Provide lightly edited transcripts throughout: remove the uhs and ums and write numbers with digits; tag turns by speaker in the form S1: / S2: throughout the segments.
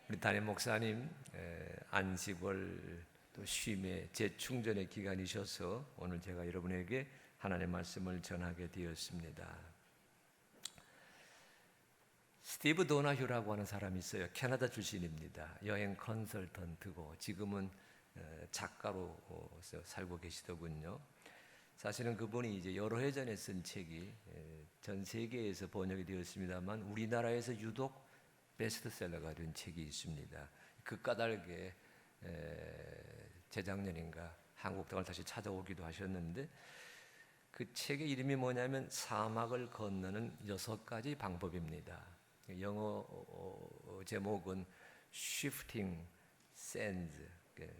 S1: 우리 담임 목사님 안식월 또 쉼의 재충전의 기간이셔서 오늘 제가 여러분에게 하나님의 말씀을 전하게 되었습니다. 스티브 도나휴라고 하는 사람이 있어요. 캐나다 출신입니다. 여행 컨설턴트고 지금은 작가로 살고 계시더군요. 사실은 그분이 이제 여러 해 전에 쓴 책이 전 세계에서 번역이 되었습니다만 우리나라에서 유독 베스트셀러가 된 책이 있습니다. 그 까닭에 재작년인가 한국 땅을 다시 찾아오기도 하셨는데 그 책의 이름이 뭐냐면 사막을 건너는 6가지 방법입니다. 영어 제목은 Shifting Sands,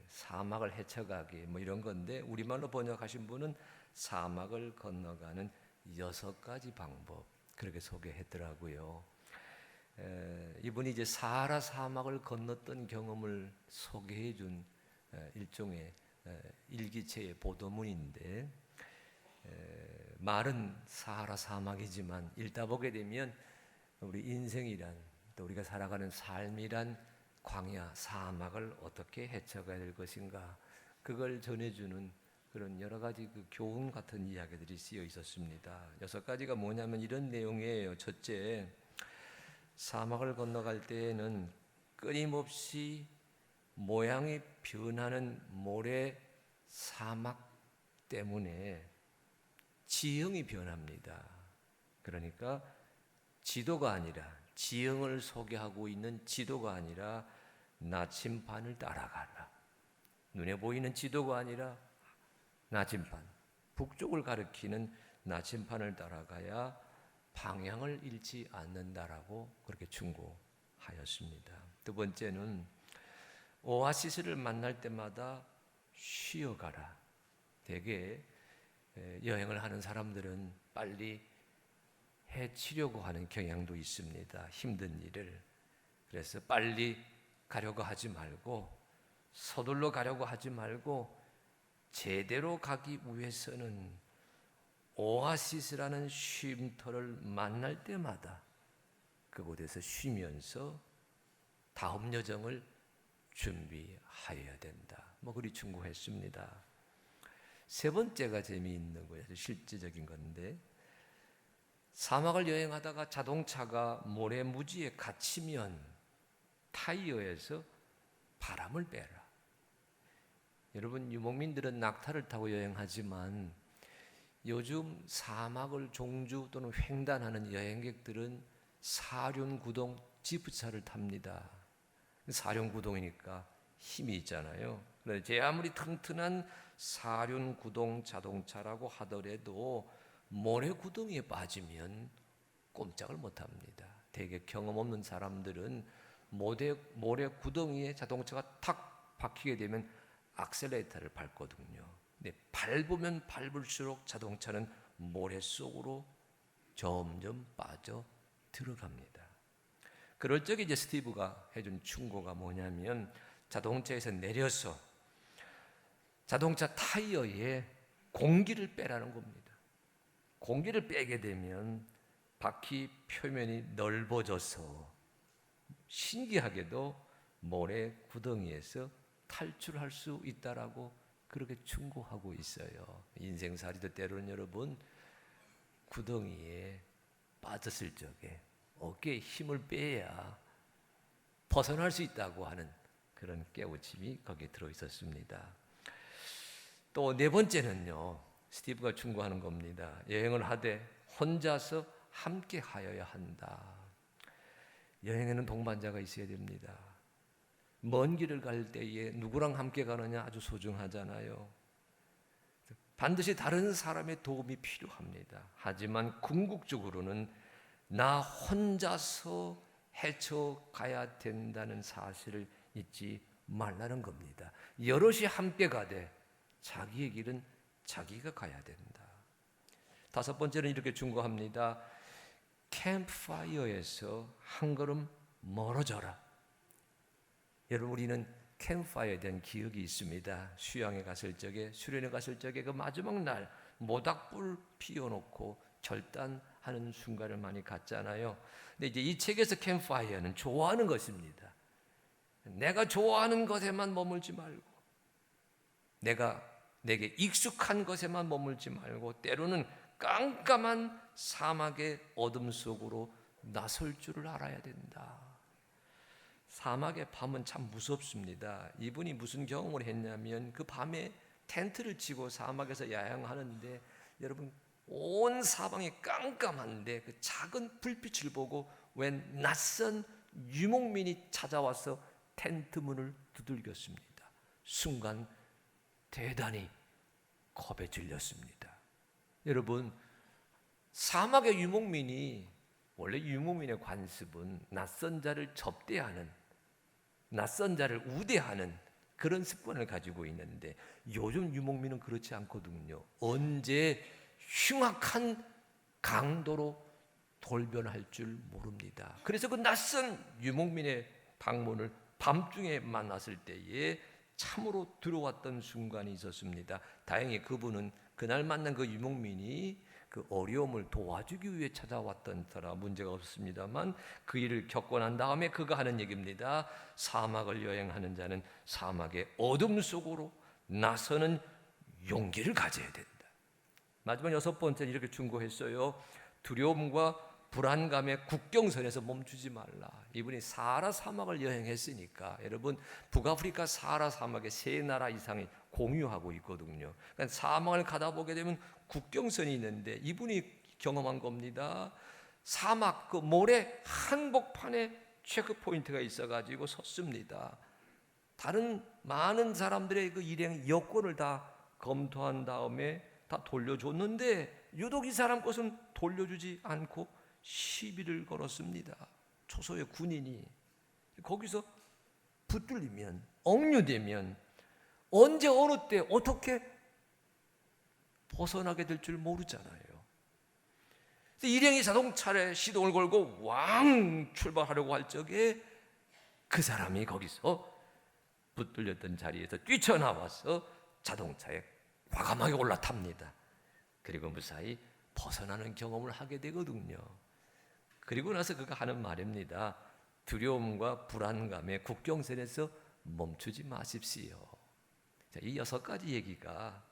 S1: 사막을 헤쳐가기 뭐 이런 건데 우리말로 번역하신 분은 사막을 건너가는 6가지 방법 그렇게 소개했더라고요. 이분이 이제 사하라 사막을 건넜던 경험을 소개해 준 일종의 일기체의 보도문인데 말은 사하라 사막이지만 읽다 보게 되면 우리 인생이란 또 우리가 살아가는 삶이란 광야 사막을 어떻게 헤쳐가야 될 것인가 그걸 전해주는 그런 여러 가지 그 교훈 같은 이야기들이 쓰여 있었습니다. 6가지가 뭐냐면 이런 내용이에요. 첫째, 사막을 건너갈 때에는 끊임없이 모양이 변하는 모래 사막 때문에 지형이 변합니다. 그러니까 지도가 아니라 지형을 소개하고 있는 지도가 아니라 나침반을 따라가라. 눈에 보이는 지도가 아니라 나침반, 북쪽을 가리키는 나침반을 따라가야 방향을 잃지 않는다라고 그렇게 충고하였습니다. 두 번째는 오아시스를 만날 때마다 쉬어가라. 대개 여행을 하는 사람들은 빨리 해치려고 하는 경향도 있습니다. 힘든 일을. 그래서 빨리 가려고 하지 말고 서둘러 가려고 하지 말고 제대로 가기 위해서는 오아시스라는 쉼터를 만날 때마다 그곳에서 쉬면서 다음 여정을 준비하여야 된다. 뭐 그리 충고했습니다. 세 번째가 재미있는 거예요. 실제적인 건데 사막을 여행하다가 자동차가 모래무지에 갇히면 타이어에서 바람을 빼라. 여러분 유목민들은 낙타를 타고 여행하지만 요즘 사막을 종주 또는 횡단하는 여행객들은 사륜구동 지프차를 탑니다. 사륜구동이니까 힘이 있잖아요. 그런데 제 아무리 튼튼한 사륜구동 자동차라고 하더라도 모래구덩이에 빠지면 꼼짝을 못합니다. 대개 경험 없는 사람들은 모래구덩이에 자동차가 탁 박히게 되면 악셀레이터를 밟거든요. 근데 밟으면 밟을수록 자동차는 모래 속으로 점점 빠져 들어갑니다. 그럴 적에 이제 스티브가 해준 충고가 뭐냐면 자동차에서 내려서 자동차 타이어에 공기를 빼라는 겁니다. 공기를 빼게 되면 바퀴 표면이 넓어져서 신기하게도 모래 구덩이에서 탈출할 수 있다라고 그렇게 충고하고 있어요. 인생살이도 때로는 여러분 구덩이에 빠졌을 적에 어깨에 힘을 빼야 벗어날 수 있다고 하는 그런 깨우침이 거기에 들어 있었습니다. 또 네 번째는요. 스티브가 충고하는 겁니다. 여행을 하되 혼자서 함께 하여야 한다. 여행에는 동반자가 있어야 됩니다. 먼 길을 갈 때에 누구랑 함께 가느냐 아주 소중하잖아요. 반드시 다른 사람의 도움이 필요합니다. 하지만 궁극적으로는 나 혼자서 헤쳐가야 된다는 사실을 잊지 말라는 겁니다. 여럿이 함께 가되 자기의 길은 자기가 가야 된다. 다섯 번째는 이렇게 충고합니다. 캠프파이어에서 한 걸음 멀어져라. 여러분 우리는 캠프파이어에 대한 기억이 있습니다. 수양에 갔을 적에 수련회 갔을 적에 그 마지막 날 모닥불 피워놓고 절단하는 순간을 많이 갔잖아요. 근데 이제 이 책에서 캠프파이어는 좋아하는 것입니다. 내가 좋아하는 것에만 머물지 말고, 내게 익숙한 것에만 머물지 말고 때로는 깜깜한 사막의 어둠 속으로 나설 줄을 알아야 된다. 사막의 밤은 참 무섭습니다. 이분이 무슨 경험을 했냐면 그 밤에 텐트를 치고 사막에서 야영하는데 여러분 온 사방이 깜깜한데 그 작은 불빛을 보고 웬 낯선 유목민이 찾아와서 텐트 문을 두들겼습니다. 순간 대단히 겁에 질렸습니다. 여러분, 사막의 유목민이, 원래 유목민의 관습은 낯선 자를 접대하는, 낯선 자를 우대하는 그런 습관을 가지고 있는데 요즘 유목민은 그렇지 않거든요. 언제 흉악한 강도로 돌변할 줄 모릅니다. 그래서 그 낯선 유목민의 방문을 밤중에 만났을 때에 참으로 들어왔던 순간이 있었습니다. 다행히 그분은 그날 만난 그 유목민이 그 어려움을 도와주기 위해 찾아왔던 터라 문제가 없었습니다만 그 일을 겪고 난 다음에 그가 하는 얘기입니다. 사막을 여행하는 자는 사막의 어둠 속으로 나서는 용기를 가져야 된다. 마지막 6번째는 이렇게 충고했어요. 두려움과 불안감의 국경선에서 멈추지 말라. 이분이 사하라 사막을 여행했으니까 여러분 북아프리카 사하라 사막에 3나라 이상이 공유하고 있거든요. 그러니까 사막을 가다 보게 되면 국경선이 있는데 이분이 경험한 겁니다. 사막 그 모래 한복판에 체크포인트가 있어가지고 섰습니다. 다른 많은 사람들의 그 일행 여권을 다 검토한 다음에 다 돌려줬는데 유독 이 사람 것은 돌려주지 않고 시비를 걸었습니다. 초소의 군인이 거기서 붙들리면 억류되면 언제 어느 때 어떻게 벗어나게 될 줄 모르잖아요. 일행이 자동차에 시동을 걸고 왕 출발하려고 할 적에 그 사람이 거기서 붙들렸던 자리에서 뛰쳐나와서 자동차에 과감하게 올라탑니다. 그리고 무사히 벗어나는 경험을 하게 되거든요. 그리고 나서 그가 하는 말입니다. 두려움과 불안감의 국경선에서 멈추지 마십시오. 자, 이 6가지 얘기가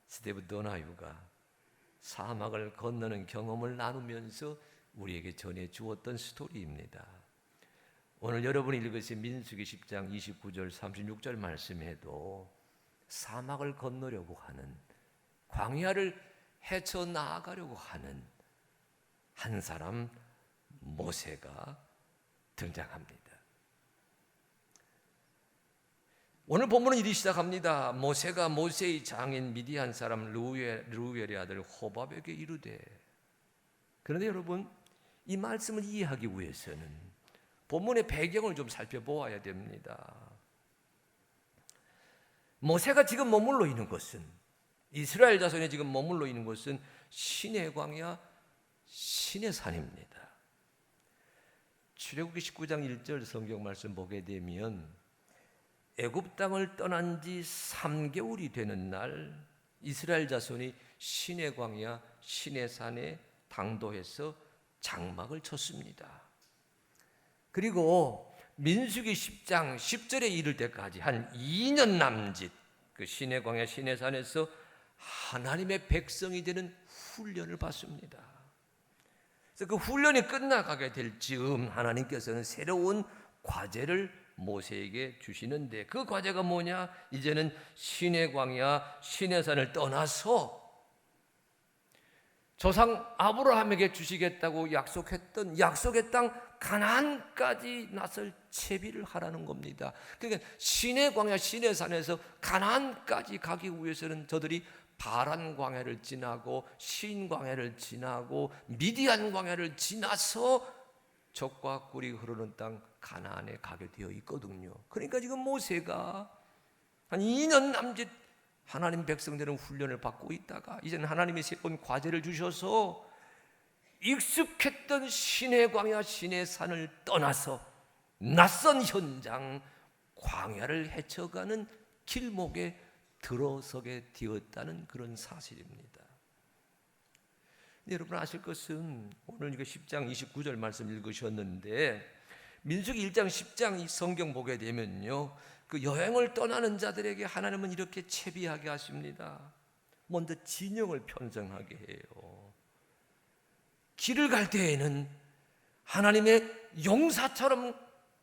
S1: 스티브 도나유가 사막을 건너는 경험을 나누면서 우리에게 전해 주었던 스토리입니다. 오늘 여러분이 읽으신 민수기 10장 29절 36절 말씀에도 사막을 건너려고 하는, 광야를 헤쳐나가려고 하는 한 사람 모세가 등장합니다. 오늘 본문은 이리 시작합니다. 모세가 모세의 장인 미디안 사람 르우엘의 아들 호밥에게 이르되. 그런데 여러분 이 말씀을 이해하기 위해서는 본문의 배경을 좀 살펴보아야 됩니다. 모세가 지금 머물러 있는 곳은, 이스라엘 자손이 지금 머물러 있는 곳은 시내 광야 시내산입니다. 출애굽기 19장 1절 성경 말씀 보게 되면 애굽 땅을 떠난 지 3개월이 되는 날 이스라엘 자손이 시내 광야 시내산에 당도해서 장막을 쳤습니다. 그리고 민수기 10장 10절에 이를 때까지 한 2년 남짓 그 시내 광야 시내산에서 하나님의 백성이 되는 훈련을 받습니다. 그래서 그 훈련이 끝나가게 될 즈음 하나님께서는 새로운 과제를 모세에게 주시는데 그 과제가 뭐냐? 이제는 시내 광야 시내산을 떠나서 조상 아브라함에게 주시겠다고 약속했던 약속의 땅 가나안까지 나설 채비를 하라는 겁니다. 그러니까 시내 광야 시내산에서 가나안까지 가기 위해서는 저들이 바란 광야를 지나고 신 광야를 지나고 미디안 광야를 지나서 젖과 꿀이 흐르는 땅 가나안에 가게 되어 있거든요. 그러니까 지금 모세가 한 2년 남짓 하나님 백성들은 훈련을 받고 있다가 이제는 하나님이 새로운 과제를 주셔서 익숙했던 시내 광야 시내 산을 떠나서 낯선 현장 광야를 헤쳐가는 길목에 들어서게 되었다는 그런 사실입니다. 여러분 아실 것은 오늘 이거 10장 29절 말씀 읽으셨는데 민수기 1장 10장 이 성경 보게 되면요, 그 여행을 떠나는 자들에게 하나님은 이렇게 채비하게 하십니다. 먼저 진영을 편성하게 해요. 길을 갈 때에는 하나님의 용사처럼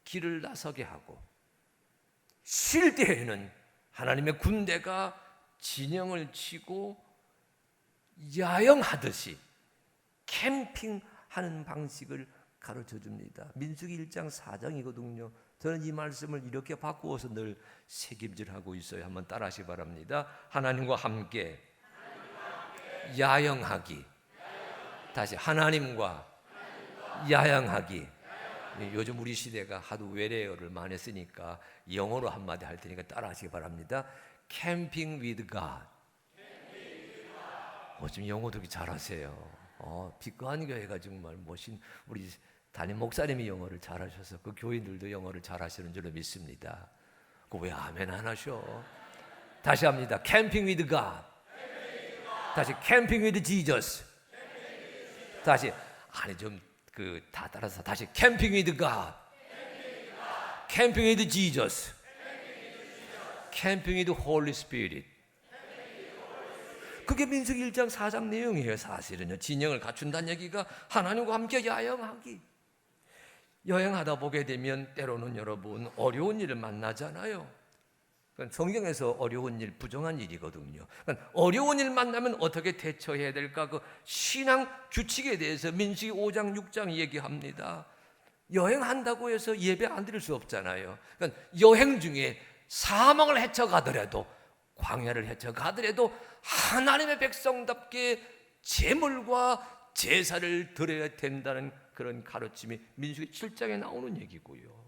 S1: 길을 나서게 하고, 쉴 때에는 하나님의 군대가 진영을 치고 야영하듯이 캠핑하는 방식을 가르쳐 줍니다. 민수기 1장 4장이거든요. 저는 이 말씀을 이렇게 바꾸어서 늘 새김질하고 있어요. 한번 따라하시기 바랍니다. 하나님과 함께 야영하기. 다시 하나님과 야영하기. 요즘 우리 시대가 하도 외래어를 많이 쓰니까 영어로 한마디 할 테니까 따라하시기 바랍니다. Camping with God. 지금 영어 되게 잘하세요. 빛거한 교회가 정말 멋진 우리 담임 목사님이 영어를 잘하셔서 그 교인들도 영어를 잘하시는 줄로 믿습니다. 그 왜 아멘 안 하셔? 다시 합니다. Camping with God. 다시 Camping with Jesus. 다시 아니 좀 다 따라서 다시 Camping with God. Camping with Jesus. Camping with Holy Spirit. 그게 민수기 1장 4장 내용이에요. 사실은요, 진영을 갖춘다는 얘기가 하나님과 함께 야영하기. 여행하다 보게 되면 때로는 여러분 어려운 일을 만나잖아요. 성경에서 어려운 일, 부정한 일이거든요. 어려운 일 만나면 어떻게 대처해야 될까? 그 신앙 규칙에 대해서 민수기 5장 6장 얘기합니다. 여행한다고 해서 예배 안 드릴 수 없잖아요. 그러니까 여행 중에 사망을 헤쳐가더라도, 광야를 헤쳐가더라도 하나님의 백성답게 제물과 제사를 드려야 된다는 그런 가르침이 민수기 7장에 나오는 얘기고요.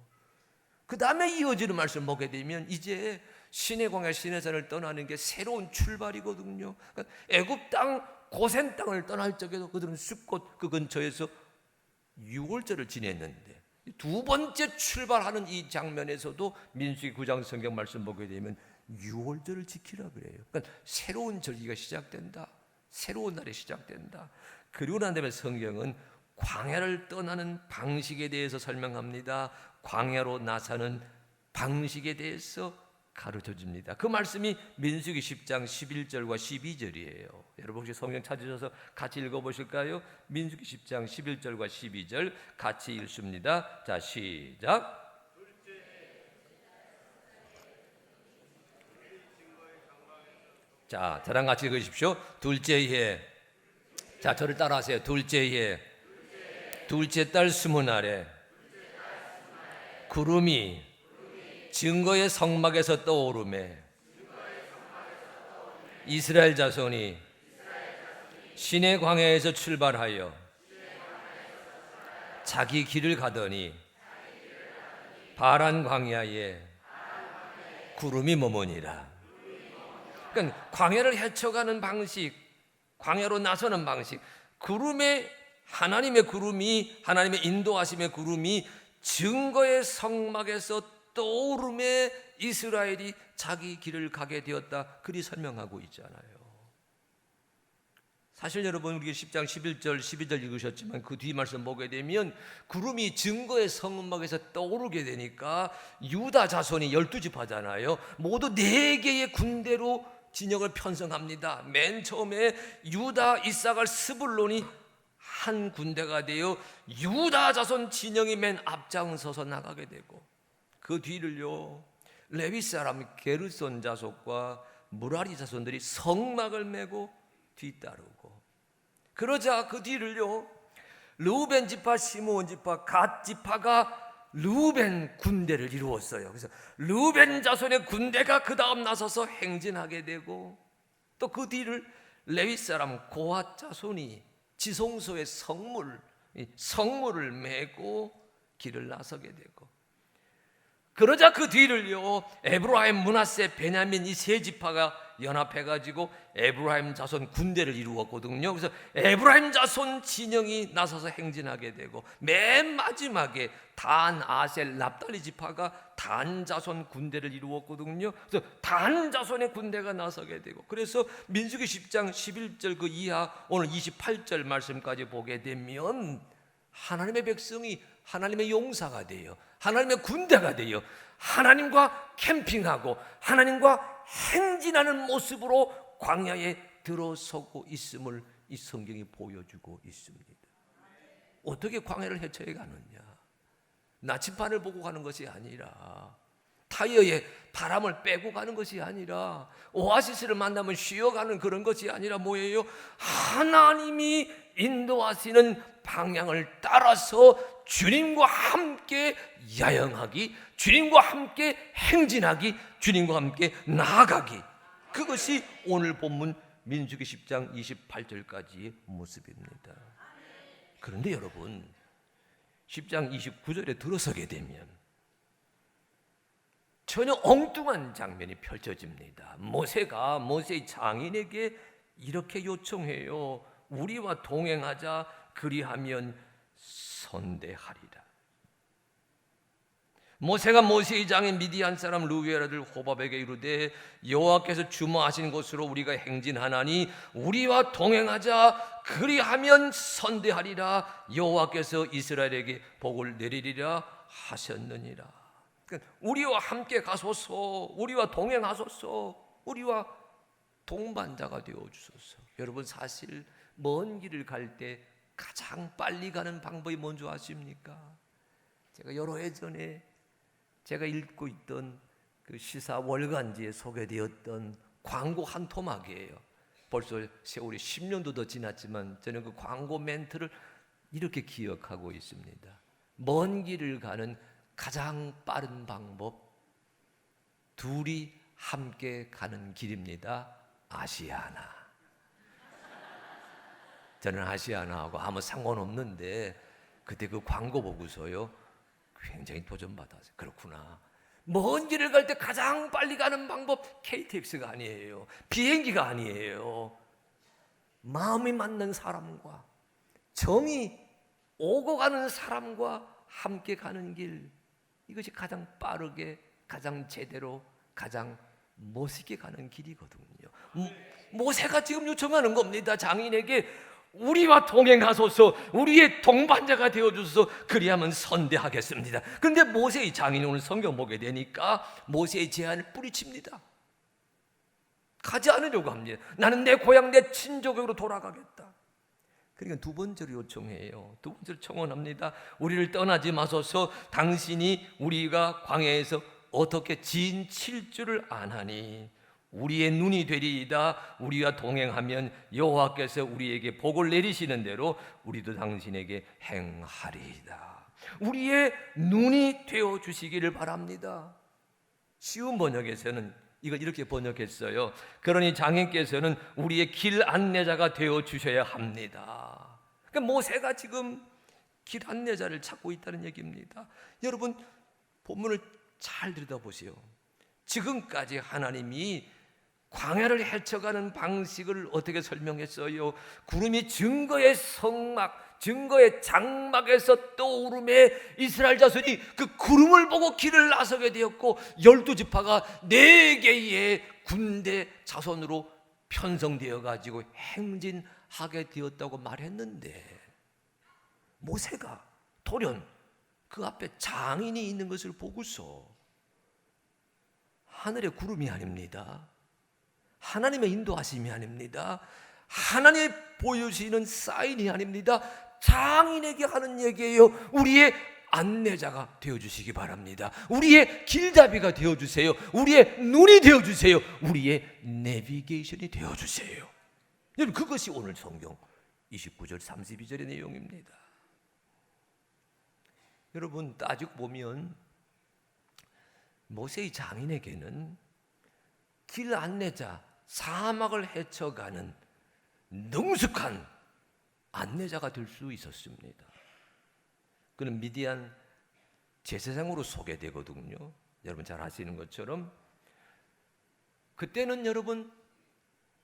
S1: 그 다음에 이어지는 말씀 보게 되면 이제 시내 광야 시내산을 떠나는 게 새로운 출발이거든요. 그러니까 애굽 땅 고센 땅을 떠날 적에도 그들은 숫꽃 그 근처에서 유월절을 지냈는데, 두 번째 출발하는 이 장면에서도 민수기 9장 성경 말씀 보게 되면 유월절을 지키라 그래요. 그러니까 새로운 절기가 시작된다. 새로운 날이 시작된다. 그리고 난 다음에 성경은 광야를 떠나는 방식에 대해서 설명합니다. 광야로 나서는 방식에 대해서 가르쳐 줍니다. 그 말씀이 민수기 10장 11절과 12절이에요. 여러분 혹시 성경 찾으셔서 같이 읽어보실까요? 민수기 10장 11절과 12절 같이 읽습니다. 자, 시작. 자, 저랑 같이 읽으십시오. 둘째 해. 자, 저를 따라하세요. 둘째 해. 둘째 달 스무 날에 구름이 증거의 성막에서 떠오르매 이스라엘 자손이 시내 광야에서 출발하여 자기 길을 가더니 바란 광야에 구름이 머무니라. 그러니까 광야를 헤쳐가는 방식, 광야로 나서는 방식, 하나님의 구름이, 하나님의 인도하심의 구름이 증거의 성막에서 떠오름에 이스라엘이 자기 길을 가게 되었다. 그리 설명하고 있잖아요. 사실 여러분 우리 10장 11절 12절 읽으셨지만 그 뒤 말씀 보게 되면 구름이 증거의 성막에서 떠오르게 되니까 유다 자손이 12지파잖아요. 모두 4개의 군대로 진영을 편성합니다. 맨 처음에 유다, 이사갈, 스불론이 한 군대가 되어 유다 자손 진영이 맨 앞장서서 나가게 되고, 그 뒤를요 레위 사람 게르손 자손과 무라리 자손들이 성막을 메고 뒤따르고, 그러자 그 뒤를요 르우벤 지파, 시므온 지파, 갓 지파가 르우벤 군대를 이루었어요. 그래서 르우벤 자손의 군대가 그 다음 나서서 행진하게 되고, 또 그 뒤를 레위 사람 고핫 자손이 지성소의 성물을 메고 길을 나서게 되고, 그러자 그 뒤를요 에브라임, 므낫세, 베냐민 이 세 지파가 연합해가지고 에브라임 자손 군대를 이루었거든요. 그래서 에브라임 자손 진영이 나서서 행진하게 되고, 맨 마지막에 단, 아셀, 납달리 지파가 단 자손 군대를 이루었거든요. 그래서 단 자손의 군대가 나서게 되고, 그래서 민수기 10장 11절 그 이하 오늘 28절 말씀까지 보게 되면 하나님의 백성이 하나님의 용사가 돼요. 하나님의 군대가 돼요. 하나님과 캠핑하고 하나님과 행진하는 모습으로 광야에 들어서고 있음을 이 성경이 보여주고 있습니다. 어떻게 광야를 헤쳐야 가느냐? 나침반을 보고 가는 것이 아니라, 타이어에 바람을 빼고 가는 것이 아니라, 오아시스를 만나면 쉬어가는 그런 것이 아니라 뭐예요? 하나님이 인도하시는 방향을 따라서 주님과 함께 야영하기, 주님과 함께 행진하기, 주님과 함께 나아가기. 그것이 오늘 본문 민수기 10장 28절까지의 모습입니다. 그런데 여러분, 10장 29절에 들어서게 되면 전혀 엉뚱한 장면이 펼쳐집니다. 모세의 장인에게 이렇게 요청해요. 우리와 동행하자, 그리하면 선대하리라. 모세가 모세의 장인 미디안 사람 르우엘의 아들 호밥에게 이르되, 여호와께서 주무하신 곳으로 우리가 행진하나니 우리와 동행하자, 그리하면 선대하리라. 여호와께서 이스라엘에게 복을 내리리라 하셨느니라. 그러니까 우리와 함께 가소서, 우리와 동행하소서, 우리와 동반자가 되어 주소서. 여러분, 사실 먼 길을 갈 때 가장 빨리 가는 방법이 뭔지 아십니까? 제가 여러 해 전에 제가 읽고 있던 그 시사 월간지에 소개되었던 광고 한 토막이에요. 벌써 세월이 10년도 더 지났지만 저는 그 광고 멘트를 이렇게 기억하고 있습니다. 먼 길을 가는 가장 빠른 방법, 둘이 함께 가는 길입니다. 아시아나. 저는 아시아나하고 아무 상관없는데 그때 그 광고 보고서요 굉장히 도전받았어요. 그렇구나. 먼 길을 갈 때 가장 빨리 가는 방법 KTX가 아니에요. 비행기가 아니에요. 마음이 맞는 사람과 정이 오고 가는 사람과 함께 가는 길, 이것이 가장 빠르게, 가장 제대로, 가장 멋있게 가는 길이거든요. 모세가 지금 요청하는 겁니다. 장인에게 우리와 동행하소서, 우리의 동반자가 되어주소서, 그리하면 선대하겠습니다. 그런데 모세의 장인이 오늘 성경 보게 되니까 모세의 제안을 뿌리칩니다. 가지 않으려고 합니다. 나는 내 고향, 내 친족으로 돌아가겠다. 그러니까 두 번째로 요청해요. 두 번째로 청원합니다. 우리를 떠나지 마소서. 당신이 우리가 광야에서 어떻게 진 7주를 안하니 우리의 눈이 되리이다. 우리와 동행하면 여호와께서 우리에게 복을 내리시는 대로 우리도 당신에게 행하리이다. 우리의 눈이 되어 주시기를 바랍니다. 쉬운 번역에서는 이걸 이렇게 번역했어요. 그러니 장인께서는 우리의 길 안내자가 되어 주셔야 합니다. 그러니까 모세가 지금 길 안내자를 찾고 있다는 얘기입니다. 여러분, 본문을 잘 들여다보세요. 지금까지 하나님이 광야를 헤쳐가는 방식을 어떻게 설명했어요? 구름이 증거의 성막, 증거의 장막에서 떠오름에 이스라엘 자손이 그 구름을 보고 길을 나서게 되었고 12지파가 4개의 군대 자손으로 편성되어 가지고 행진하게 되었다고 말했는데, 모세가 돌연 그 앞에 장인이 있는 것을 보고서 하늘의 구름이 아닙니다. 하나님의 인도하심이 아닙니다. 하나님이 보여주시는 사인이 아닙니다. 장인에게 하는 얘기예요. 우리의 안내자가 되어주시기 바랍니다. 우리의 길잡이가 되어주세요. 우리의 눈이 되어주세요. 우리의 내비게이션이 되어주세요. 여러분, 그것이 오늘 성경 29절 32절의 내용입니다. 여러분, 따지고 보면 모세의 장인에게는 길 안내자, 사막을 헤쳐가는 능숙한 안내자가 될 수 있었습니다. 그는 미디안 제사장으로 소개되거든요. 여러분 잘 아시는 것처럼 그때는 여러분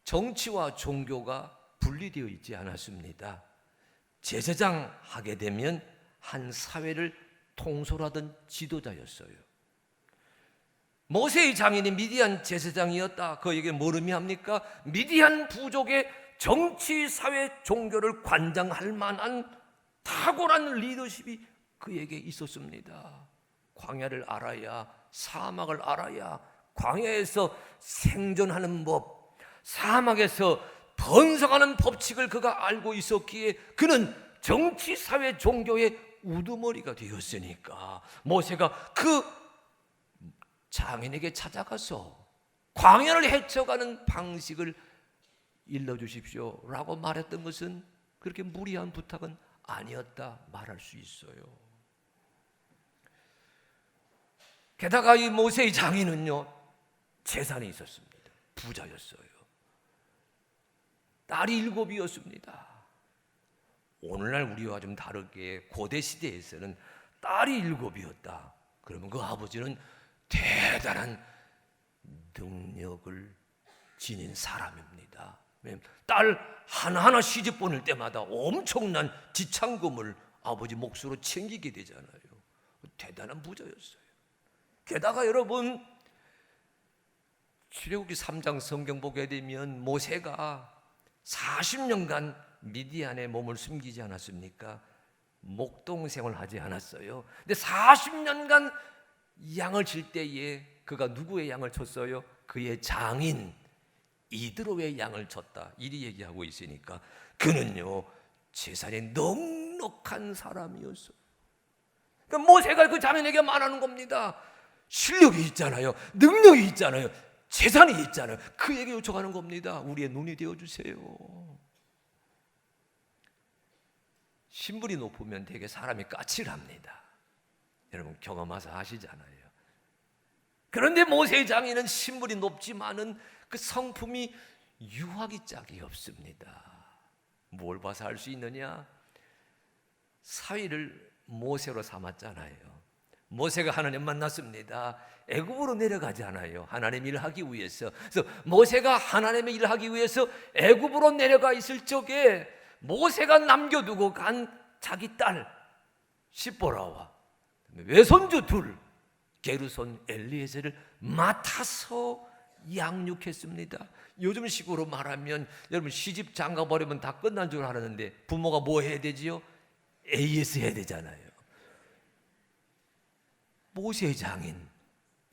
S1: 정치와 종교가 분리되어 있지 않았습니다. 제사장 하게 되면 한 사회를 통솔하던 지도자였어요. 모세의 장인이 미디안 제사장이었다. 그 얘기는 뭘 의미합니까? 미디안 부족의 정치, 사회, 종교를 관장할 만한 탁월한 리더십이 그에게 있었습니다. 광야를 알아야, 사막을 알아야, 광야에서 생존하는 법, 사막에서 번성하는 법칙을 그가 알고 있었기에 그는 정치, 사회, 종교의 우두머리가 되었으니까 모세가 그 장인에게 찾아가서 광야를 헤쳐가는 방식을 일러주십시오 라고 말했던 것은 그렇게 무리한 부탁은 아니었다 말할 수 있어요. 게다가 이 모세의 장인은요, 재산이 있었습니다. 부자였어요. 딸이 7이었습니다. 오늘날 우리와 좀 다르게 고대 시대에서는 딸이 7이었다. 그러면 그 아버지는 대단한 능력을 지닌 사람입니다. 딸 하나하나 시집 보낼 때마다 엄청난 지참금을 아버지 몫으로 챙기게 되잖아요. 대단한 부자였어요. 게다가 여러분, 출애굽기 3장 성경 보게 되면 모세가 40년간 미디안에 몸을 숨기지 않았습니까? 목동생을 하지 않았어요. 근데 40년간 양을 칠 때에 그가 누구의 양을 쳤어요? 그의 장인 이드로의 양을 쳤다. 이리 얘기하고 있으니까 그는요, 재산이 넉넉한 사람이었어요. 그러니까 모세가 그 장인에게 말하는 겁니다. 실력이 있잖아요. 능력이 있잖아요. 재산이 있잖아요. 그에게 요청하는 겁니다. 우리의 눈이 되어주세요. 신분이 높으면 되게 사람이 까칠합니다. 여러분 경험하셔 아시잖아요. 그런데 모세의 장인은 신분이 높지만은 그 성품이 유하기 짝이 없습니다. 뭘 봐서 알 수 있느냐? 사위를 모세로 삼았잖아요. 모세가 하나님 만났습니다. 애굽으로 내려가잖아요. 하나님 일을 하기 위해서. 그래서 모세가 하나님의 일을 하기 위해서 애굽으로 내려가 있을 적에 모세가 남겨두고 간 자기 딸 시보라와 외손주 둘 게르손 엘리에셀을 맡아서 양육했습니다. 요즘 식으로 말하면 여러분 시집 장가 버리면 다 끝난 줄 알았는데 부모가 뭐 해야 되지요? AS 해야 되잖아요. 모세의 장인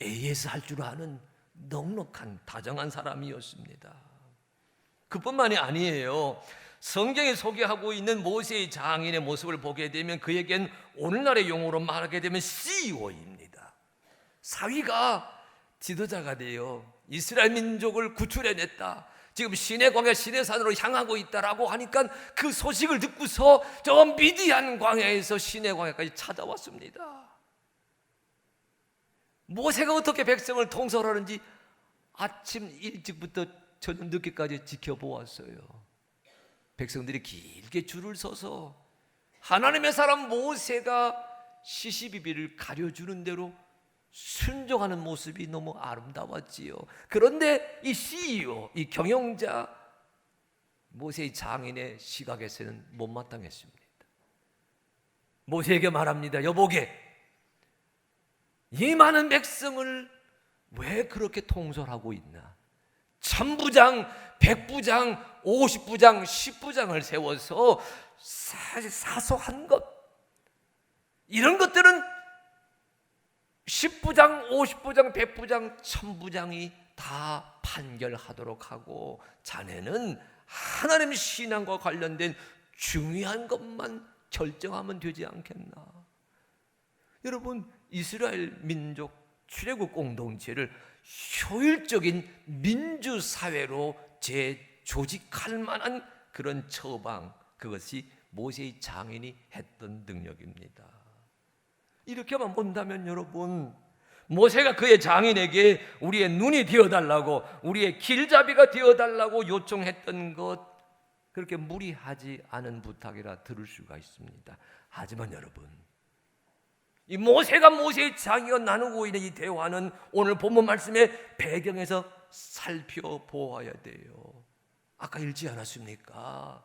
S1: AS 할 줄 아는 넉넉한 다정한 사람이었습니다. 그뿐만이 아니에요. 성경에 소개하고 있는 모세의 장인의 모습을 보게 되면 그에겐 오늘날의 용어로 말하게 되면 CEO입니다. 사위가 지도자가 되어 이스라엘 민족을 구출해냈다. 지금 시내 광야 시내산으로 향하고 있다라고 하니까 그 소식을 듣고서 저 미디안 광야에서 시내 광야까지 찾아왔습니다. 모세가 어떻게 백성을 통솔하는지 아침 일찍부터 저녁 늦게까지 지켜보았어요. 백성들이 길게 줄을 서서 하나님의 사람 모세가 시시비비를 가려주는 대로 순종하는 모습이 너무 아름다웠지요. 그런데 이 CEO, 이 경영자 모세의 장인의 시각에서는 못마땅했습니다. 모세에게 말합니다. 여보게, 이 많은 백성을 왜 그렇게 통솔하고 있나? 1000부장, 100부장, 50부장, 10부장을 세워서 사실 사소한 것, 이런 것들은 10부장, 50부장, 100부장, 1000부장이 다 판결하도록 하고 자네는 하나님 신앙과 관련된 중요한 것만 결정하면 되지 않겠나? 여러분, 이스라엘 민족 출애굽 공동체를 효율적인 민주사회로 재조직할 만한 그런 처방, 그것이 모세의 장인이 했던 능력입니다. 이렇게만 본다면 여러분, 모세가 그의 장인에게 우리의 눈이 되어달라고, 우리의 길잡이가 되어달라고 요청했던 것, 그렇게 무리하지 않은 부탁이라 들을 수가 있습니다. 하지만 여러분, 이 모세가 모세의 장인과 나누고 있는 이 대화는 오늘 본문 말씀의 배경에서 살펴보아야 돼요. 아까 읽지 않았습니까?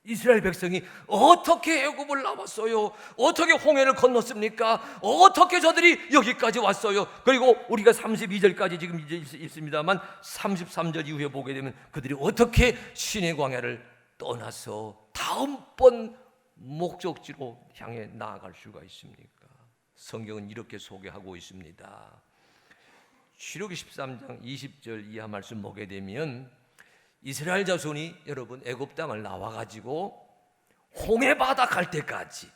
S1: 이스라엘 백성이 어떻게 애굽을 나왔어요? 어떻게 홍해를 건넜습니까? 어떻게 저들이 여기까지 왔어요? 그리고 우리가 32절까지 지금 이제 있습니다만 33절 이후에 보게 되면 그들이 어떻게 시내 광야를 떠나서 다음번 목적지로 향해 나아갈 수가 있습니까? 성경은 이렇게 소개하고 있습니다. 출애굽기 13장 20절 이하 말씀 보게 되면 이스라엘 자손이 여러분 애굽 땅을 나와 가지고 홍해 바다 갈 때까지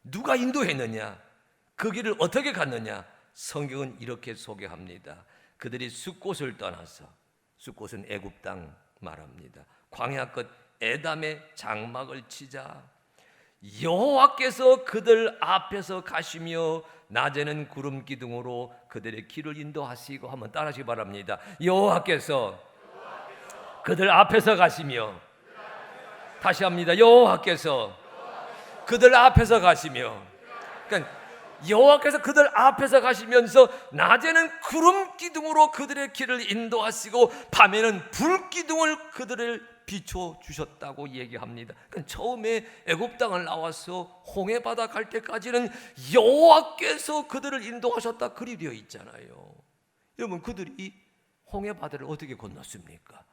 S1: 누가 인도했느냐? 그 길을 어떻게 갔느냐? 성경은 이렇게 소개합니다. 그들이 숫곳을 떠나서, 숫곳은 애굽 땅 말합니다. 광야 끝 에담의 장막을 치자 여호와께서 그들 앞에서 가시며 낮에는 구름 기둥으로 그들의 길을 인도하시고, 한번 따라하시기 바랍니다. 여호와께서 그들 앞에서 가시며, 다시 합니다. 여호와께서 그들 앞에서 가시며, 그러니까 여호와께서 그들 앞에서 가시면서 낮에는 구름 기둥으로 그들의 길을 인도하시고 밤에는 불 기둥을 그들을 비춰 주셨다고 얘기합니다. 그러니까 처음에 애굽 땅을 나와서 홍해 바다 갈 때까지는 여호와께서 그들을 인도하셨다 그리 되어 있잖아요. 여러분, 그들이 홍해 바다를 어떻게 건넜습니까?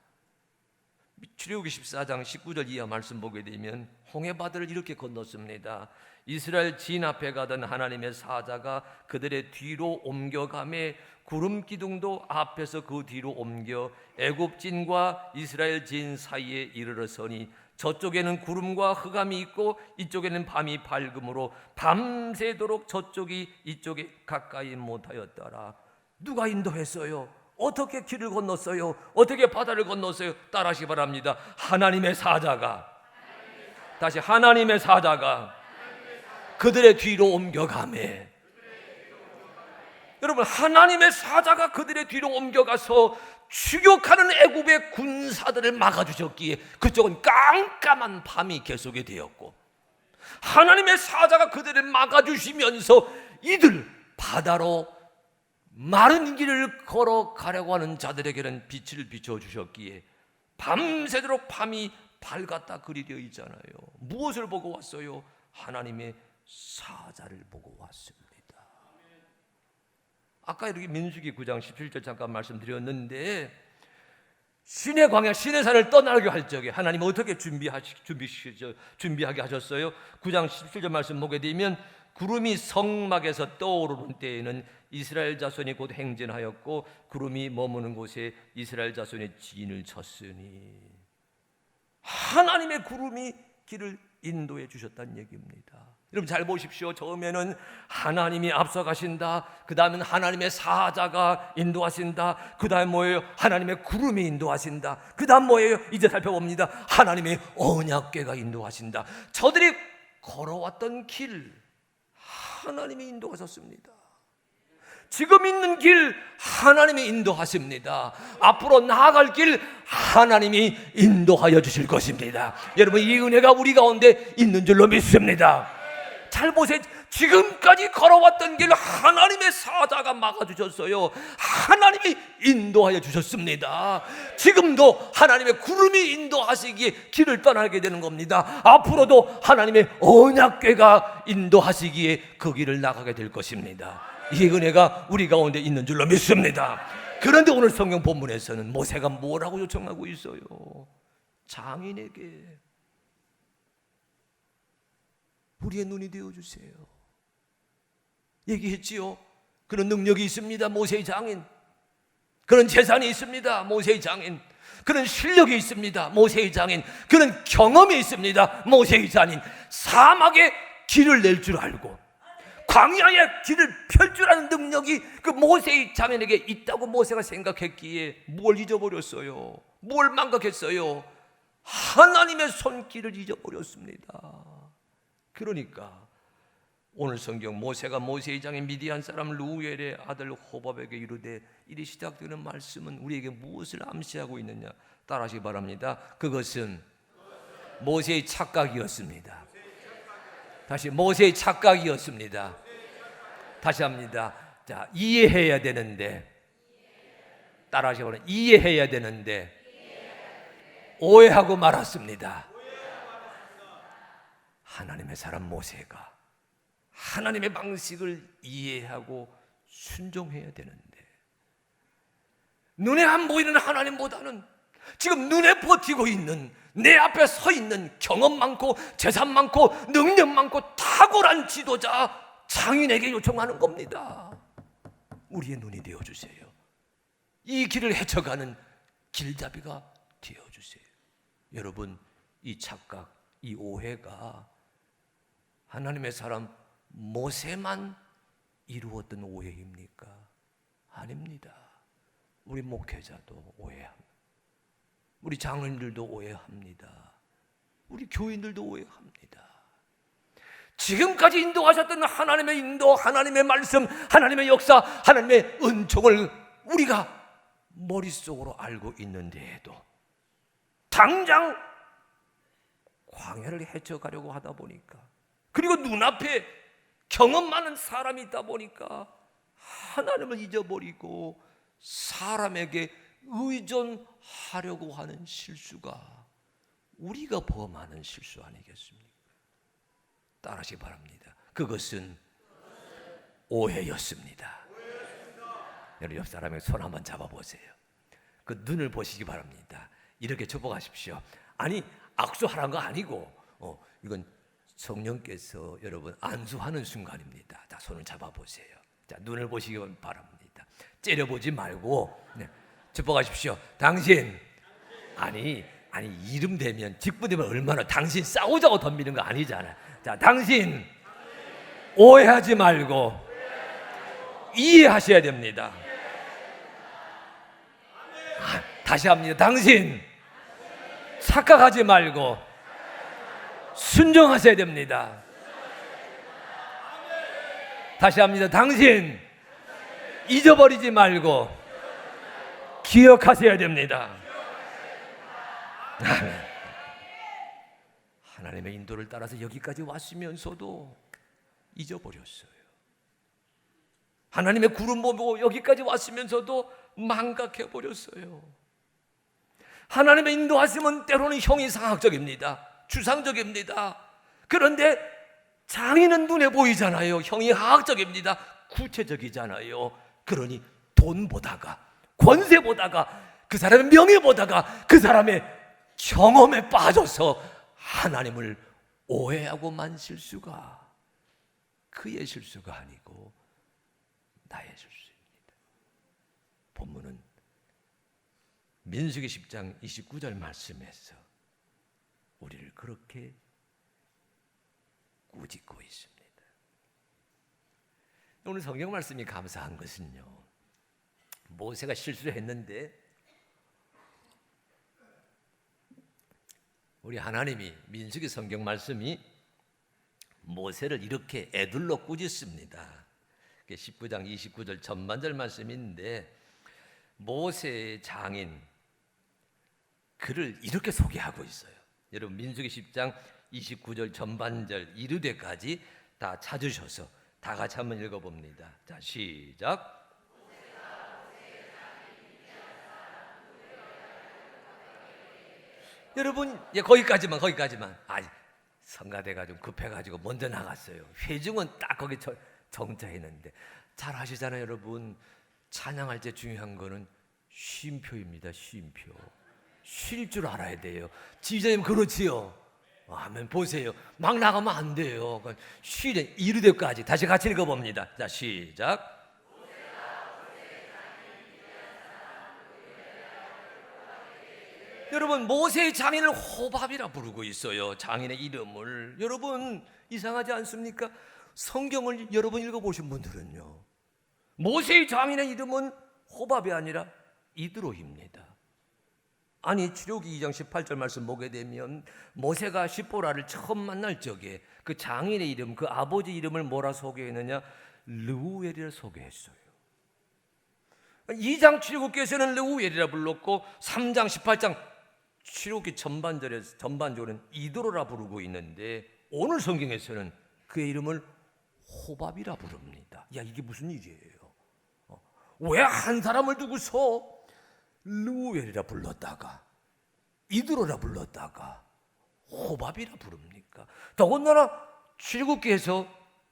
S1: 출애굽기 14장 19절 이하 말씀 보게 되면 홍해 바다를 이렇게 건넜습니다. 이스라엘 진 앞에 가던 하나님의 사자가 그들의 뒤로 옮겨가매 구름 기둥도 앞에서 그 뒤로 옮겨 애굽 진과 이스라엘 진 사이에 이르러서니 저쪽에는 구름과 흑암이 있고 이쪽에는 밤이 밝음으로 밤새도록 저쪽이 이쪽에 가까이 못하였더라. 누가 인도했어요? 어떻게 길을 건넜어요? 어떻게 바다를 건넜어요? 따라하시기 바랍니다. 하나님의 사자가, 다시 하나님의 사자가 그들의 뒤로 옮겨가매. 여러분, 하나님의 사자가 그들의 뒤로 옮겨가서 추격하는 애굽의 군사들을 막아주셨기에 그쪽은 깜깜한 밤이 계속이 되었고, 하나님의 사자가 그들을 막아주시면서 이들 바다로 마른 길을 걸어가려고 하는 자들에게는 빛을 비춰주셨기에 밤새도록 밤이 밝았다 그리 되어 있잖아요. 무엇을 보고 왔어요? 하나님의 사자를 보고 왔습니다. 아까 이렇게 민수기 9장 17절 잠깐 말씀드렸는데, 신의 광야 신의 산을 떠나게 할 적에 하나님 어떻게 준비하게 하셨어요? 9장 17절 말씀 보게 되면 구름이 성막에서 떠오르는 때에는 이스라엘 자손이 곧 행진하였고 구름이 머무는 곳에 이스라엘 자손의 진을 쳤으니, 하나님의 구름이 길을 인도해 주셨다는 얘기입니다. 여러분 잘 보십시오. 처음에는 하나님이 앞서가신다. 그 다음은 하나님의 사자가 인도하신다. 그 다음 뭐예요? 하나님의 구름이 인도하신다. 그 다음 뭐예요? 이제 살펴봅니다. 하나님의 언약궤가 인도하신다. 저들이 걸어왔던 길 하나님이 인도하셨습니다. 지금 있는 길 하나님이 인도하십니다. 앞으로 나아갈 길 하나님이 인도하여 주실 것입니다. 여러분, 이 은혜가 우리 가운데 있는 줄로 믿습니다. 잘 보세요. 지금까지 걸어왔던 길 하나님의 사자가 막아주셨어요. 하나님이 인도하여 주셨습니다. 지금도 하나님의 구름이 인도하시기에 길을 떠나게 되는 겁니다. 앞으로도 하나님의 언약궤가 인도하시기에 그 길을 나가게 될 것입니다. 이 은혜가 우리 가운데 있는 줄로 믿습니다. 그런데 오늘 성경 본문에서는 모세가 뭐라고 요청하고 있어요? 장인에게 우리의 눈이 되어주세요. 얘기했지요. 그런 능력이 있습니다. 모세의 장인. 그런 재산이 있습니다. 모세의 장인. 그런 실력이 있습니다. 모세의 장인. 그런 경험이 있습니다. 모세의 장인. 사막에 길을 낼 줄 알고 광야의 길을 펼 줄 아는 능력이 그 모세의 장인에게 있다고 모세가 생각했기에 뭘 잊어버렸어요? 뭘 망각했어요? 하나님의 손길을 잊어버렸습니다. 그러니까 오늘 성경 모세가 모세의 장인 미디안 사람 루엘의 아들 호밥에게 이르되, 이리 시작되는 말씀은 우리에게 무엇을 암시하고 있느냐? 따라하시기 바랍니다. 그것은 모세의 착각이었습니다. 다시, 모세의 착각이었습니다. 다시 합니다. 자, 이해해야 되는데, 따라하시기 바랍니다. 이해해야 되는데 오해하고 말았습니다. 하나님의 사람 모세가 하나님의 방식을 이해하고 순종해야 되는데, 눈에 안 보이는 하나님보다는 지금 눈에 버티고 있는, 내 앞에 서 있는 경험 많고 재산 많고 능력 많고 탁월한 지도자, 장인에게 요청하는 겁니다. 우리의 눈이 되어주세요. 이 길을 헤쳐가는 길잡이가 되어주세요. 여러분, 이 착각, 이 오해가 하나님의 사람 모세만 이루었던 오해입니까? 아닙니다. 우리 목회자도 오해합니다. 우리 장로님들도 오해합니다. 우리 교인들도 오해합니다. 지금까지 인도하셨던 하나님의 인도, 하나님의 말씀, 하나님의 역사, 하나님의 은총을 우리가 머릿속으로 알고 있는데도 당장 광야를 헤쳐가려고 하다 보니까, 그리고 눈앞에 경험 많은 사람이 있다 보니까 하나님을 잊어버리고 사람에게 의존하려고 하는 실수가 우리가 범하는 실수 아니겠습니까? 따라하시기 바랍니다. 그것은 오해였습니다. 여러분, 옆 사람의 손 한번 잡아보세요. 그 눈을 보시기 바랍니다. 이렇게 접어가십시오. 아니, 악수하라는 거 아니고 이건 성령께서 여러분 안수하는 순간입니다. 자, 손을 잡아보세요. 자, 눈을 보시기 바랍니다. 째려보지 말고 접어가십시오. 당신, 아니 이름 대면, 직분 대면 얼마나, 당신 싸우자고 덤비는 거 아니잖아. 자, 당신 오해하지 말고 이해하셔야 됩니다. 다시 합니다. 당신 착각하지 말고 순종하셔야 됩니다. 다시 합니다. 당신 잊어버리지 말고 기억하셔야 됩니다. 하나님의 인도를 따라서 여기까지 왔으면서도 잊어버렸어요. 하나님의 구름 보고 여기까지 왔으면서도 망각해버렸어요. 하나님의 인도하심은 때로는 형이상학적입니다. 주상적입니다. 그런데 장인은 눈에 보이잖아요. 형이 하학적입니다. 구체적이잖아요. 그러니 돈 보다가, 권세 보다가, 그 사람의 명예 보다가, 그 사람의 경험에 빠져서 하나님을 오해하고만 실수가 그의 실수가 아니고 나의 실수입니다. 본문은 민수기 10장 29절 말씀에서 우리를 그렇게 꾸짖고 있습니다. 오늘 성경 말씀이 감사한 것은요, 모세가 실수를 했는데 우리 하나님이, 민수기 성경 말씀이 모세를 이렇게 애들로 꾸짖습니다. 19장 29절 전반절 말씀인데 모세의 장인, 그를 이렇게 소개하고 있어요. 여러분, 민수기 10장 29절 전반절 이르되까지 다 찾으셔서 다 같이 한번 읽어봅니다. 자, 시작. 여러분, 거기까지만. 성가대가 좀 급해가지고 먼저 나갔어요. 회중은 딱 거기 정차했는데, 잘 아시잖아요, 여러분. 찬양할 때 중요한 거는 쉼표입니다. 쉼표. 쉴 줄 알아야 돼요. 지휘자님 그렇지요. 아멘. 보세요. 막 나가면 안 돼요. 쉬래. 이르되까지 다시 같이 읽어봅니다. 자, 시작. 여러분, 모세의 장인을 호밥이라 부르고 있어요. 장인의 이름을. 여러분, 이상하지 않습니까? 성경을 여러분 읽어보신 분들은요, 모세의 장인의 이름은 호밥이 아니라 이드로입니다. 아니, 출애굽기 2장 18절 말씀 보게 되면 모세가 십보라를 처음 만날 적에 그 장인의 이름, 그 아버지 이름을 뭐라 소개했느냐? 르우엘이라 소개했어요. 2장 출애굽기에서는 르우엘이라 불렀고 3장 18장 출애굽기 전반적으로는 이드로라 부르고 있는데 오늘 성경에서는 그의 이름을 호밥이라 부릅니다. 야, 이게 무슨 일이에요? 왜 한 사람을 두고서 르우엘이라 불렀다가 이드로라 불렀다가 호밥이라 부릅니까? 더군다나 출애굽기에서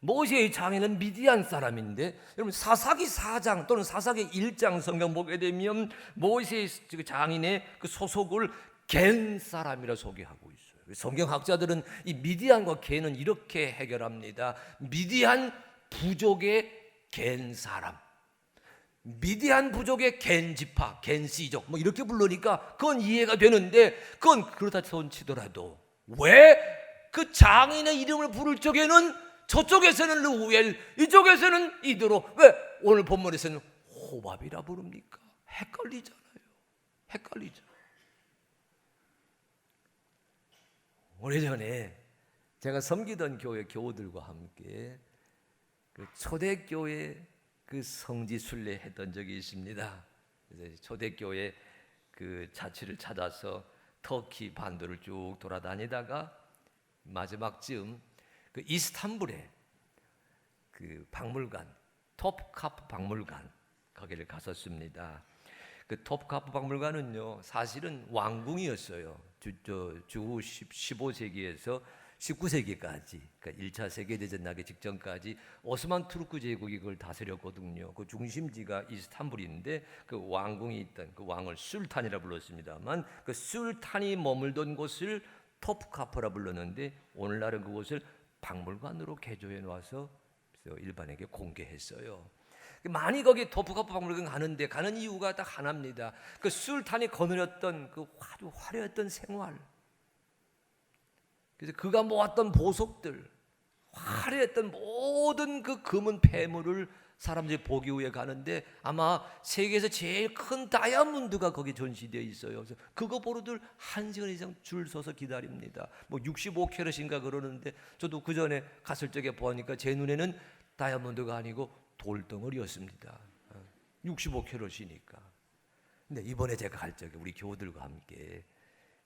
S1: 모세의 장인은 미디안 사람인데, 여러분 사사기 4장 또는 사사기 1장 성경 보게 되면 모세의 장인의 그 소속을 겐 사람이라 소개하고 있어요. 성경학자들은 이 미디안과 겐은 이렇게 해결합니다. 미디안 부족의 겐 사람, 미디안 부족의 겐 지파, 겐 씨족, 뭐 이렇게 부르니까 그건 이해가 되는데, 그건 그렇다 손치더라도 왜 그 장인의 이름을 부를 적에는 저쪽에서는 르우엘, 이쪽에서는 이드로, 왜 오늘 본문에서는 호밥이라 부릅니까? 헷갈리잖아요. 헷갈리죠. 오래전에 제가 섬기던 교회 교우들과 함께 그 초대교회 그 성지 순례했던 적이 있습니다. 그래서 초대교회 그 자취를 찾아서 터키 반도를 쭉 돌아다니다가 마지막쯤 그 이스탄불에 그 박물관, 톱카프 박물관 거기를 갔었습니다. 그 톱카프 박물관은요 사실은 왕궁이었어요. 주 15세기에서 19세기까지, 그러니까 1차 세계대전 나기 직전까지 오스만 투르크 제국이 그걸 다스렸거든요. 그 중심지가 이스탄불인데 그 왕궁이 있던 그 왕을 술탄이라 불렀습니다만, 그 술탄이 머물던 곳을 톱카프라 불렀는데 오늘날은 그곳을 박물관으로 개조해 놔서 일반에게 공개했어요. 많이 거기 톱카프 박물관 가는 이유가 딱 하나입니다. 그 술탄이 거느렸던 그 아주 화려했던 생활, 그래서 그가 모았던 보석들, 화려했던 모든 그 금은 폐물을 사람들이 보기 위해 가는데, 아마 세계에서 제일 큰 다이아몬드가 거기 전시되어 있어요. 그래서 그거 보러들 1시간 이상 줄 서서 기다립니다. 뭐 65캐럿인가 그러는데, 저도 그 전에 갔을 적에 보니까 제 눈에는 다이아몬드가 아니고 돌덩어리였습니다. 65캐럿이니까. 근데 이번에 제가 갈 적에 우리 교우들과 함께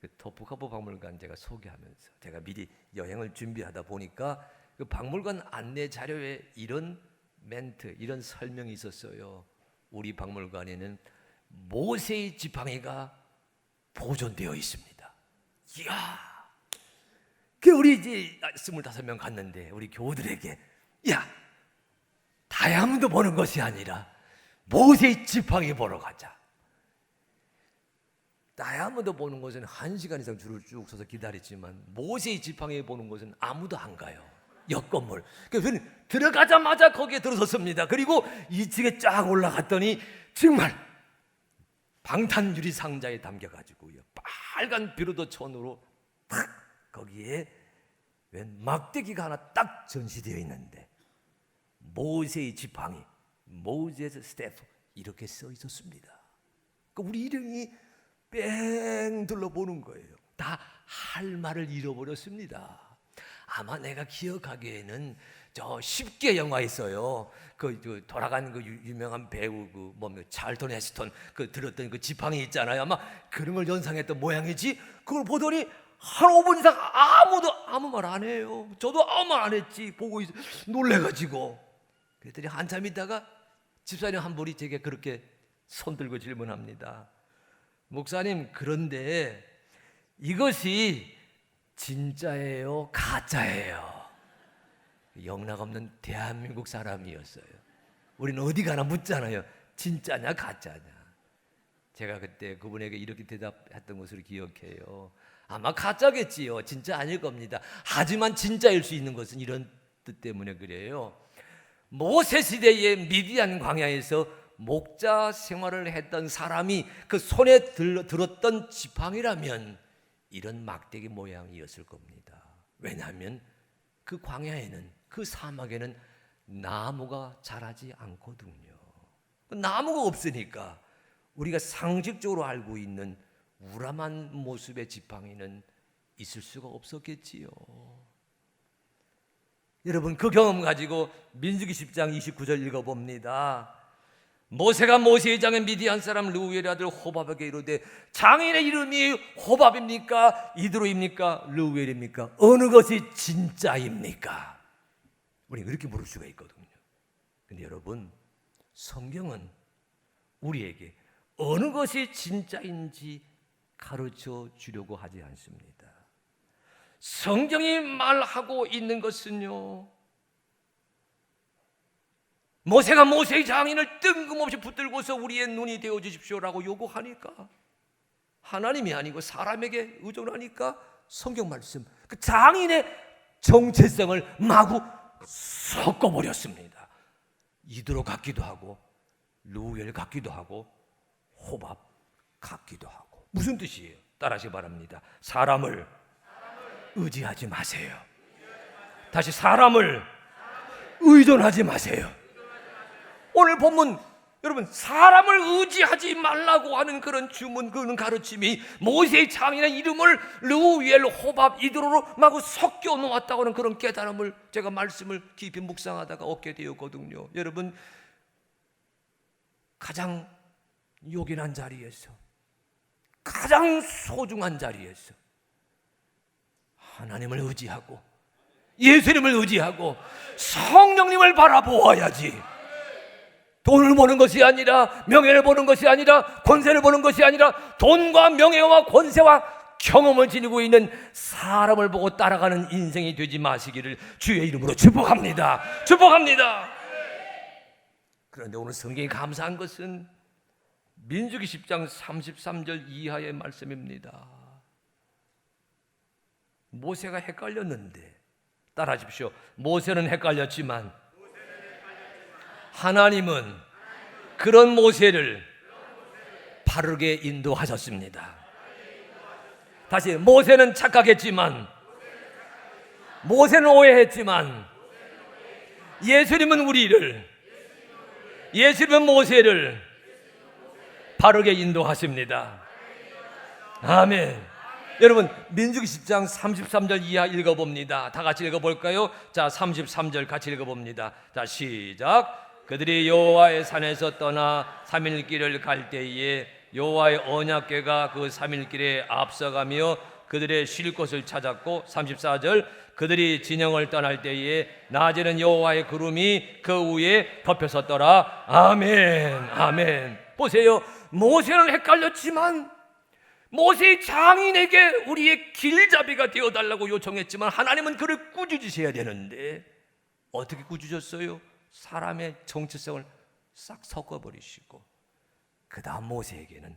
S1: 그 톱카프 박물관 제가 소개하면서, 제가 미리 여행을 준비하다 보니까 그 박물관 안내 자료에 이런 멘트, 이런 설명이 있었어요. 우리 박물관에는 모세의 지팡이가 보존되어 있습니다. 이야, 그 우리 이제 25명 갔는데 우리 교우들에게, 야, 다이아몬드 보는 것이 아니라 모세의 지팡이 보러 가자. 다이아몬드 보는 것은 1시간 이상 줄을 쭉 서서 기다렸지만 모세의 지팡이 보는 것은 아무도 안 가요. 옆 건물. 그래서 들어가자마자 거기에 들어섰습니다. 그리고 2층에 쫙 올라갔더니 정말 방탄유리 상자에 담겨가지고요, 빨간 비로도 천으로 딱 거기에 웬 막대기가 하나 딱 전시되어 있는데 모세의 지팡이, 모세스 스태프 이렇게 써 있었습니다. 우리 이름이 뺑 둘러보는 거예요. 다 할 말을 잃어버렸습니다. 아마 내가 기억하기에는 저 10개 영화 있어요. 그 돌아간 그 유명한 배우 그 뭡니까 찰턴 헤스턴 그 들었던 그 지팡이 있잖아요. 아마 그런 걸 연상했던 모양이지. 그걸 보더니 한 5분 이상 아무도 아무 말 안 해요. 저도 아무 말 안 했지. 보고 놀래가지고. 그랬더니 한참 있다가 집사님 한 분이 제게 그렇게 손들고 질문합니다. 목사님, 그런데 이것이 진짜예요, 가짜예요? 영락 없는 대한민국 사람이었어요. 우리는 어디 가나 묻잖아요. 진짜냐 가짜냐. 제가 그때 그분에게 이렇게 대답했던 것을 기억해요. 아마 가짜겠지요. 진짜 아닐 겁니다. 하지만 진짜일 수 있는 것은 이런 뜻 때문에 그래요. 모세 시대의 미디안 광야에서 목자 생활을 했던 사람이 그 손에 들었던 지팡이라면 이런 막대기 모양이었을 겁니다. 왜냐하면 그 광야에는, 그 사막에는 나무가 자라지 않거든요. 나무가 없으니까 우리가 상식적으로 알고 있는 우람한 모습의 지팡이는 있을 수가 없었겠지요. 여러분, 그 경험 가지고 민수기 10장 29절 읽어봅니다. 모세가 모세의 장인 미디안 사람 르우엘의 아들 호밥에게 이르되, 장인의 이름이 호밥입니까? 이드로입니까? 르우엘입니까? 어느 것이 진짜입니까? 우리는 그렇게 물을 수가 있거든요. 근데 여러분, 성경은 우리에게 어느 것이 진짜인지 가르쳐 주려고 하지 않습니다. 성경이 말하고 있는 것은요, 모세가 모세의 장인을 뜬금없이 붙들고서 우리의 눈이 되어 주십시오라고 요구하니까, 하나님이 아니고 사람에게 의존하니까 성경 말씀 그 장인의 정체성을 마구 섞어버렸습니다. 이드로 같기도 하고 루엘 같기도 하고 호밥 같기도 하고. 무슨 뜻이에요? 따라하시기 바랍니다. 사람을 의지하지 마세요. 다시, 사람을 의존하지 마세요. 오늘 본문, 여러분, 사람을 의지하지 말라고 하는 그런 주문, 그런 가르침이 모세의 장인의 이름을 르우엘, 호밥, 이드로로 마구 섞여 놓았다고 하는 그런 깨달음을 제가 말씀을 깊이 묵상하다가 얻게 되었거든요. 여러분, 가장 요긴한 자리에서, 가장 소중한 자리에서 하나님을 의지하고 예수님을 의지하고 성령님을 바라보아야지. 돈을 보는 것이 아니라, 명예를 보는 것이 아니라, 권세를 보는 것이 아니라, 돈과 명예와 권세와 경험을 지니고 있는 사람을 보고 따라가는 인생이 되지 마시기를 주의 이름으로 축복합니다. 축복합니다. 그런데 오늘 성경이 감사한 것은 민수기 10장 33절 이하의 말씀입니다. 모세가 헷갈렸는데, 따라하십시오. 모세는 헷갈렸지만 하나님은 그런 모세를 바르게 인도하셨습니다. 다시, 모세는 착각했지만, 모세는 오해했지만, 예수님은 우리를, 예수님은 모세를 바르게 인도하십니다. 아멘. 여러분, 민수기 10장 33절 이하 읽어봅니다. 다 같이 읽어볼까요? 자, 33절 같이 읽어봅니다. 자, 시작. 그들이 여호와의 산에서 떠나 3일 길을 갈 때에 여호와의 언약궤가 그 3일 길에 앞서가며 그들의 쉴 곳을 찾았고, 34절. 그들이 진영을 떠날 때에 낮에는 여호와의 구름이 그 위에 덮여섰더라. 아멘. 아멘. 보세요. 모세는 헷갈렸지만, 모세의 장인에게 우리의 길잡이가 되어달라고 요청했지만 하나님은 그를 꾸짖으셔야 되는데 어떻게 꾸짖었어요? 사람의 정체성을 싹 섞어버리시고, 그 다음 모세에게는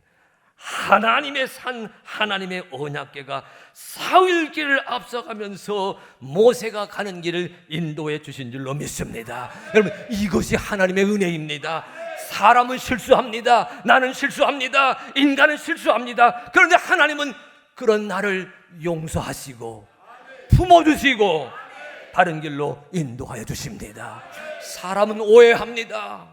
S1: 하나님의 산, 하나님의 언약궤가 사흘 길을 앞서가면서 모세가 가는 길을 인도해 주신 줄로 믿습니다. 여러분, 이것이 하나님의 은혜입니다. 사람은 실수합니다. 나는 실수합니다. 인간은 실수합니다. 그런데 하나님은 그런 나를 용서하시고 품어주시고 바른 길로 인도하여 주십니다. 사람은 오해합니다.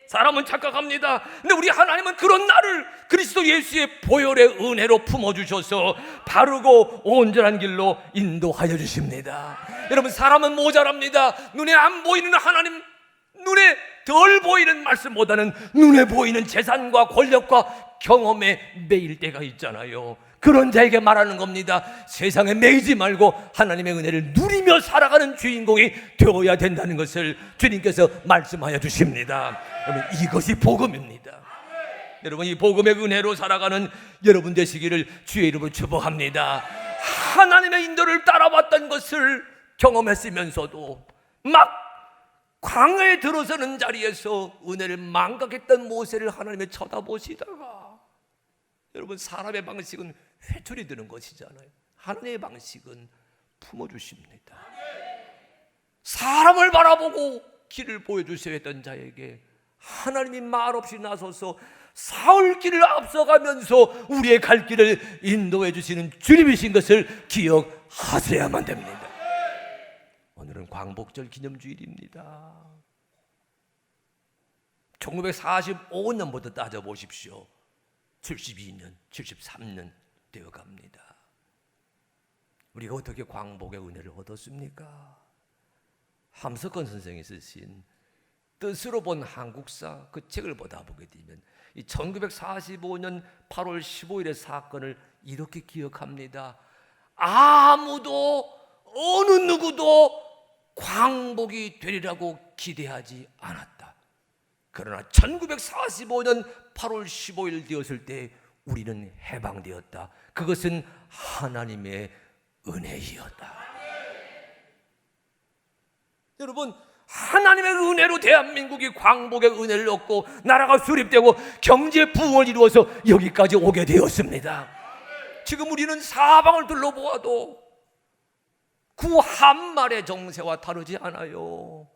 S1: 사람은 착각합니다. 근데 우리 하나님은 그런 나를 그리스도 예수의 보혈의 은혜로 품어주셔서 바르고 온전한 길로 인도하여 주십니다. 여러분, 사람은 모자랍니다. 눈에 안 보이는 하나님, 눈에 덜 보이는 말씀보다는 눈에 보이는 재산과 권력과 경험에 매일 때가 있잖아요. 그런 자에게 말하는 겁니다. 세상에 매이지 말고 하나님의 은혜를 누리며 살아가는 주인공이 되어야 된다는 것을 주님께서 말씀하여 주십니다. 여러분, 이것이 복음입니다. 여러분, 이 복음의 은혜로 살아가는 여러분 되시기를 주의 이름으로 축복합니다. 하나님의 인도를 따라왔던 것을 경험했으면서도 막 광야에 들어서는 자리에서 은혜를 망각했던 모세를 하나님이 쳐다보시다가, 여러분, 사람의 방식은 회초리 드는 것이잖아요. 하나님의 방식은 품어주십니다. 사람을 바라보고 길을 보여주셔야 했던 자에게 하나님이 말없이 나서서 사흘 길을 앞서가면서 우리의 갈 길을 인도해 주시는 주님이신 것을 기억하셔야만 됩니다. 오늘은 광복절 기념주일입니다. 1945년부터 따져보십시오. 72년, 73년 되어갑니다. 우리가 어떻게 광복의 은혜를 얻었습니까? 함석헌 선생이 쓰신 뜻으로 본 한국사, 그 책을 보다 보게 되면 이 1945년 8월 15일의 사건을 이렇게 기억합니다. 아무도, 어느 누구도 광복이 되리라고 기대하지 않았다. 그러나 1945년 8월 15일 되었을 때 우리는 해방되었다. 그것은 하나님의 은혜이었다. 여러분, 하나님의 은혜로 대한민국이 광복의 은혜를 얻고 나라가 수립되고 경제 부흥을 이루어서 여기까지 오게 되었습니다. 지금 우리는 사방을 둘러보아도 구 한말의 정세와 다르지 않아요.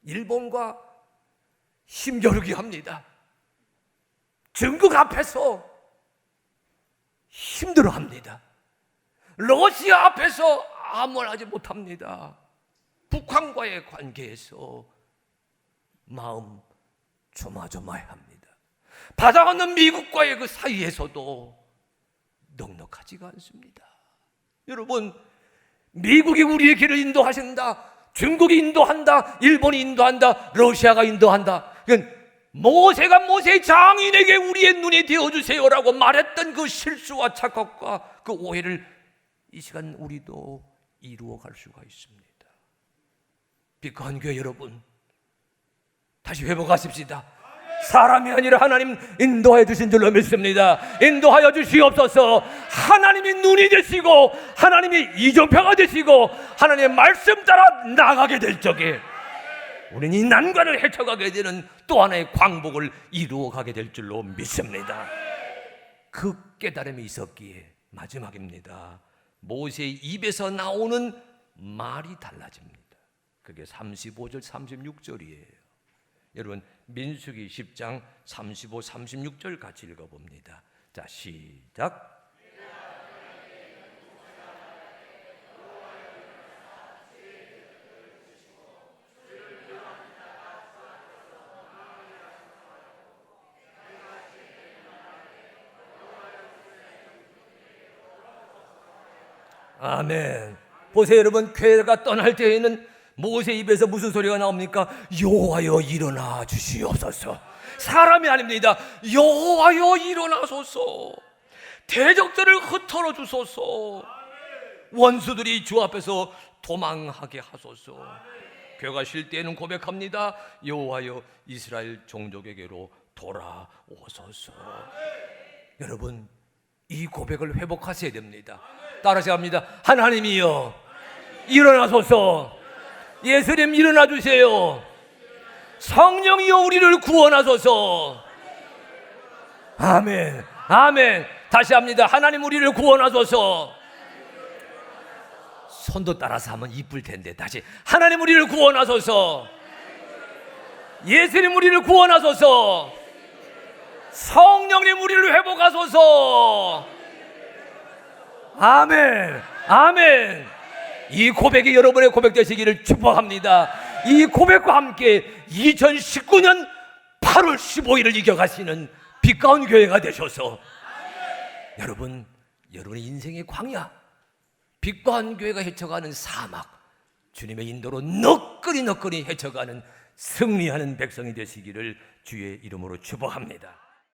S1: 일본과 힘겨루기 합니다. 중국 앞에서 힘들어합니다. 러시아 앞에서 아무 말 하지 못합니다. 북한과의 관계에서 마음 조마조마해합니다. 바다 건너 미국과의 그 사이에서도 넉넉하지가 않습니다. 여러분, 미국이 우리의 길을 인도하신다, 중국이 인도한다, 일본이 인도한다, 러시아가 인도한다. 그러니까 모세가 모세의 장인에게 우리의 눈이 되어주세요라고 말했던 그 실수와 착각과 그 오해를 이 시간 우리도 이루어갈 수가 있습니다. 빛과 교회 여러분, 다시 회복하십시다. 사람이 아니라 하나님 인도해 주신 줄로 믿습니다. 인도하여 주시옵소서. 하나님이 눈이 되시고 하나님이 이정표가 되시고 하나님의 말씀 따라 나가게 될 적에 우리는 이 난관을 헤쳐가게 되는 또 하나의 광복을 이루어가게 될 줄로 믿습니다. 그 깨달음이 있었기에 마지막입니다. 모세의 입에서 나오는 말이 달라집니다. 그게 35절 36절이에요. 여러분, 민수기 10장 35, 36절 같이 읽어봅니다. 자, 시작. 아멘. 보세요 여러분, 교회가 떠날 때에는 모세 입에서 무슨 소리가 나옵니까? 여호와여 일어나 주시옵소서. 사람이 아닙니다. 여호와여 일어나소서. 대적들을 흩어러 주소서. 원수들이 주 앞에서 도망하게 하소서. 교회가 쉴 때에는 고백합니다. 여호와여 이스라엘 종족에게로 돌아오소서. 여러분, 이 고백을 회복하셔야 됩니다. 따라서 합니다. 하나님이여 일어나소서. 예수님 일어나 주세요. 성령이여 우리를 구원하소서. 아멘. 아멘. 다시 합니다. 하나님 우리를 구원하소서. 손도 따라서 하면 이쁠 텐데 다시 하나님 우리를 구원하소서. 예수님 우리를 구원하소서. 성령님 우리를 회복하소서. 아멘. 아멘. 이 고백이 여러분의 고백 되시기를 축복합니다. 이 고백과 함께 2019년 8월 15일을 이겨가시는 빛 가운 교회가 되셔서 여러분의 인생의 광야, 빛 가운 교회가 헤쳐가는 사막, 주님의 인도로 너끈히 헤쳐가는 승리하는 백성이 되시기를 주의 이름으로 축복합니다.